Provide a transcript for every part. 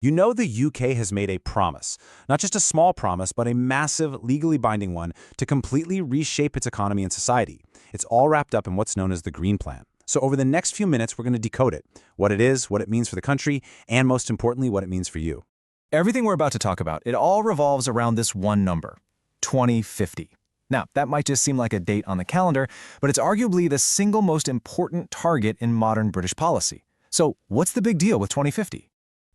You know the UK has made a promise, not just a small promise, but a massive, legally binding one to completely reshape its economy and society. It's all wrapped up in what's known as the Green Plan. So over the next few minutes, we're going to decode it, what it is, what it means for the country, and most importantly, what it means for you. Everything we're about to talk about, it all revolves around this one number, 2050. Now, that might just seem like a date on the calendar, but it's arguably the single most important target in modern British policy. So what's the big deal with 2050?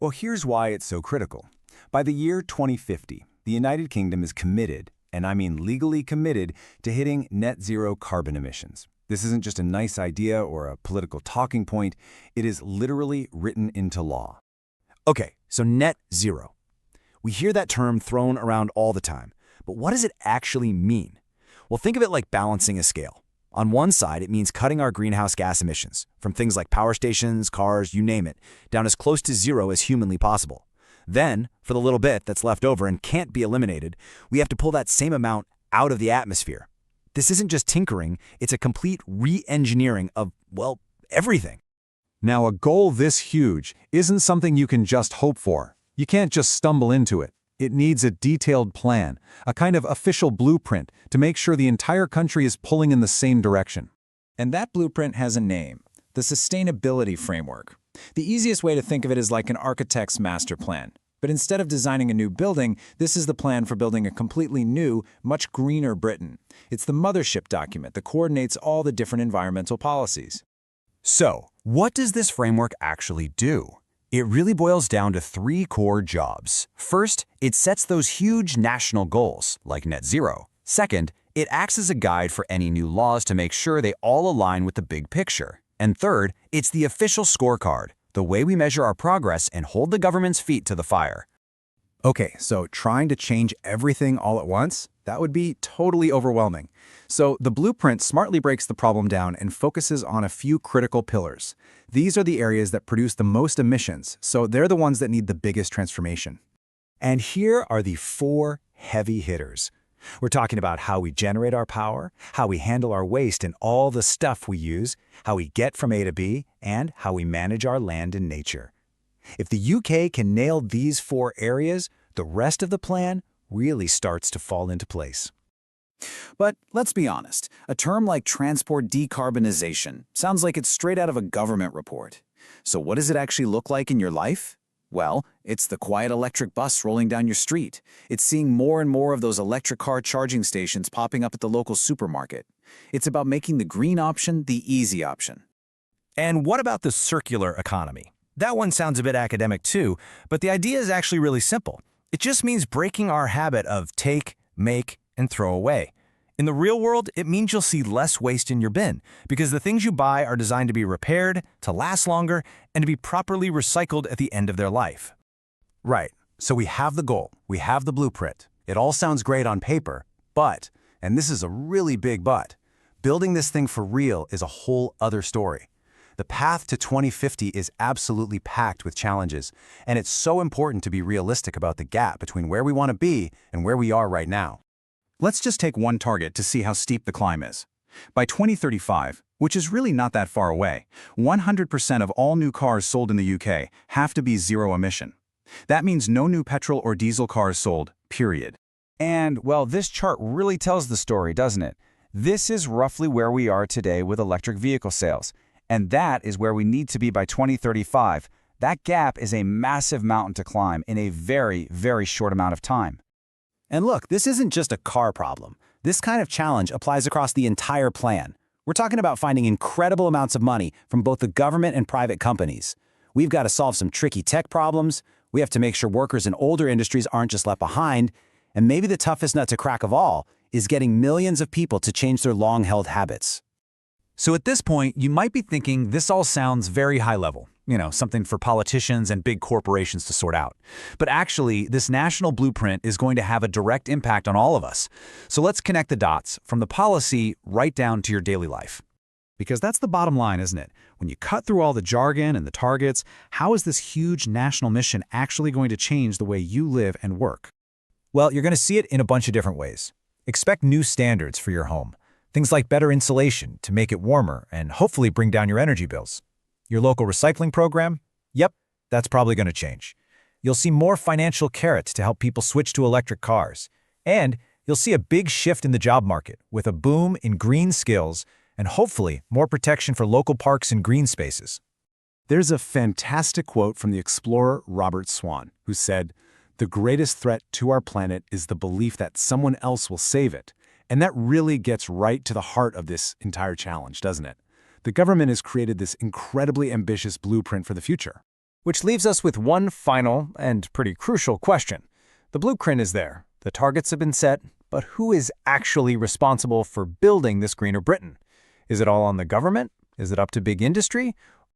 Well, here's why it's so critical. By the year 2050, the United Kingdom is committed, and I mean legally committed, to hitting net zero carbon emissions. This isn't just a nice idea or a political talking point. It is literally written into law. Okay, so net zero. We hear that term thrown around all the time, but what does it actually mean? Well, think of it like balancing a scale. On one side, it means cutting our greenhouse gas emissions, from things like power stations, cars, you name it, down as close to zero as humanly possible. Then, for the little bit that's left over and can't be eliminated, we have to pull that same amount out of the atmosphere. This isn't just tinkering, it's a complete re-engineering of, well, everything. Now, a goal this huge isn't something you can just hope for. You can't just stumble into it. It needs a detailed plan, a kind of official blueprint to make sure the entire country is pulling in the same direction. And that blueprint has a name, the Sustainability Framework. The easiest way to think of it is like an architect's master plan. But instead of designing a new building, this is the plan for building a completely new, much greener Britain. It's the mothership document that coordinates all the different environmental policies. So, what does this framework actually do? It really boils down to three core jobs. First, it sets those huge national goals, like net zero. Second, it acts as a guide for any new laws to make sure they all align with the big picture. And third, it's the official scorecard, the way we measure our progress and hold the government's feet to the fire. Okay, so trying to change everything all at once? That would be totally overwhelming. So the blueprint smartly breaks the problem down and focuses on a few critical pillars. These are the areas that produce the most emissions, so they're the ones that need the biggest transformation. And here are the four heavy hitters. We're talking about how we generate our power, how we handle our waste and all the stuff we use, how we get from A to B, and how we manage our land and nature. If the UK can nail these four areas, the rest of the plan really starts to fall into place. But let's be honest, a term like transport decarbonization sounds like it's straight out of a government report. So what does it actually look like in your life? Well, it's the quiet electric bus rolling down your street. It's seeing more and more of those electric car charging stations popping up at the local supermarket. It's about making the green option the easy option. And what about the circular economy? That one sounds a bit academic too, but the idea is actually really simple. It just means breaking our habit of take, make, and throw away. In the real world, it means you'll see less waste in your bin because the things you buy are designed to be repaired, to last longer, and to be properly recycled at the end of their life. Right, so we have the goal, we have the blueprint. It all sounds great on paper, but, and this is a really big but, building this thing for real is a whole other story. The path to 2050 is absolutely packed with challenges, and it's so important to be realistic about the gap between where we want to be and where we are right now. Let's just take one target to see how steep the climb is. By 2035, which is really not that far away, 100% of all new cars sold in the UK have to be zero emission. That means no new petrol or diesel cars sold, period. And, well, this chart really tells the story, doesn't it? This is roughly where we are today with electric vehicle sales. And that is where we need to be by 2035. That gap is a massive mountain to climb in a very, very short amount of time. And look, this isn't just a car problem. This kind of challenge applies across the entire plan. We're talking about finding incredible amounts of money from both the government and private companies. We've got to solve some tricky tech problems. We have to make sure workers in older industries aren't just left behind. And maybe the toughest nut to crack of all is getting millions of people to change their long-held habits. So at this point, you might be thinking this all sounds very high level. Something for politicians and big corporations to sort out. But actually, this national blueprint is going to have a direct impact on all of us. So let's connect the dots from the policy right down to your daily life. Because that's the bottom line, isn't it? When you cut through all the jargon and the targets, how is this huge national mission actually going to change the way you live and work? Well, you're going to see it in a bunch of different ways. Expect new standards for your home. Things like better insulation to make it warmer and hopefully bring down your energy bills. Your local recycling program? Yep, that's probably going to change. You'll see more financial carrots to help people switch to electric cars. And you'll see a big shift in the job market, with a boom in green skills and hopefully more protection for local parks and green spaces. There's a fantastic quote from the explorer Robert Swan, who said, "The greatest threat to our planet is the belief that someone else will save it." And that really gets right to the heart of this entire challenge, doesn't it? The government has created this incredibly ambitious blueprint for the future. Which leaves us with one final and pretty crucial question. The blueprint is there, the targets have been set, but who is actually responsible for building this greener Britain? Is it all on the government? Is it up to big industry?